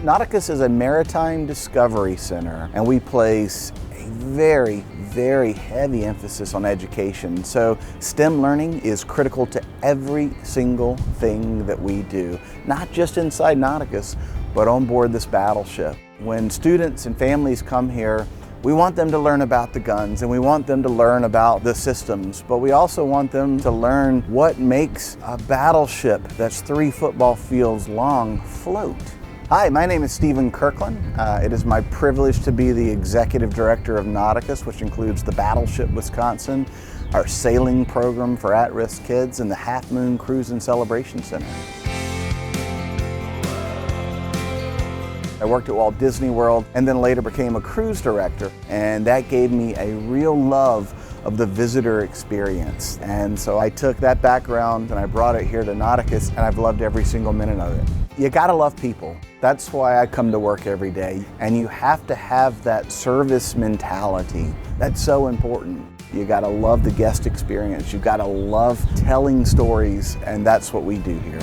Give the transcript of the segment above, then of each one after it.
Nauticus is a maritime discovery center, and we place a very heavy emphasis on education. So STEM learning is critical to every single thing that we do, not just inside Nauticus, but on board this battleship. When students and families come here, we want them to learn about the guns and we want them to learn about the systems, but we also want them to learn what makes a battleship that's 3 football fields long float. Hi, my name is Kirkland. It is my privilege to be the Executive Director of Nauticus, which includes the Battleship Wisconsin, our sailing program for at-risk kids, and the Half Moon Cruise and Celebration Center. I worked at Walt Disney World and then later became a cruise director, and that gave me a real love of the visitor experience. And so I took that background and I brought it here to Nauticus, and I've loved every single minute of it. You gotta love people. That's why I come to work every day, and you have to have that service mentality. That's so important. You gotta love the guest experience. You gotta love telling stories, and that's what we do here.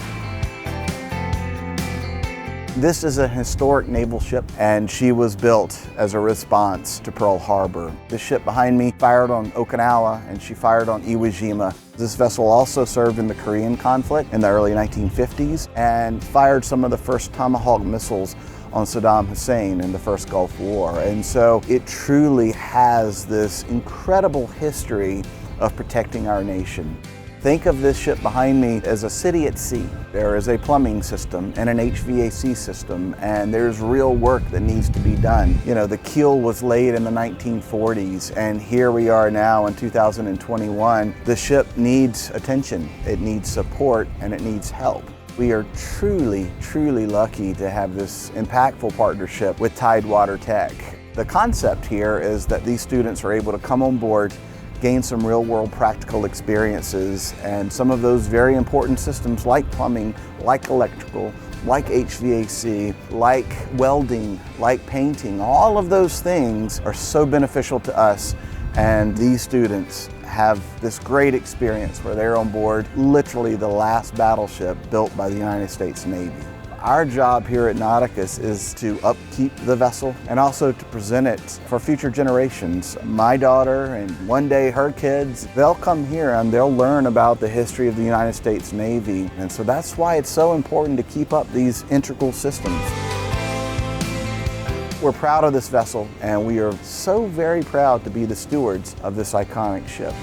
This is a historic naval ship, and she was built as a response to Pearl Harbor. The ship behind me fired on Okinawa, and she fired on Iwo Jima. This vessel also served in the Korean conflict in the early 1950s and fired some of the first Tomahawk missiles on Saddam Hussein in the first Gulf War. And so it truly has this incredible history of protecting our nation. Think of this ship behind me as a city at sea. There is a plumbing system and an HVAC system, and there's real work that needs to be done. You know, the keel was laid in the 1940s, and here we are now in 2021. The ship needs attention, it needs support, and it needs help. We are truly lucky to have this impactful partnership with Tidewater Tech. The concept here is that these students are able to come on board, gain some real-world practical experiences, and some of those very important systems like plumbing, like electrical, like HVAC, like welding, like painting, all of those things are so beneficial to us, and these students have this great experience where they're on board literally the last battleship built by the United States Navy. Our job here at Nauticus is to upkeep the vessel and also to present it for future generations. My daughter and one day her kids, they'll come here and they'll learn about the history of the United States Navy. And so that's why it's so important to keep up these integral systems. We're proud of this vessel, and we are so very proud to be the stewards of this iconic ship.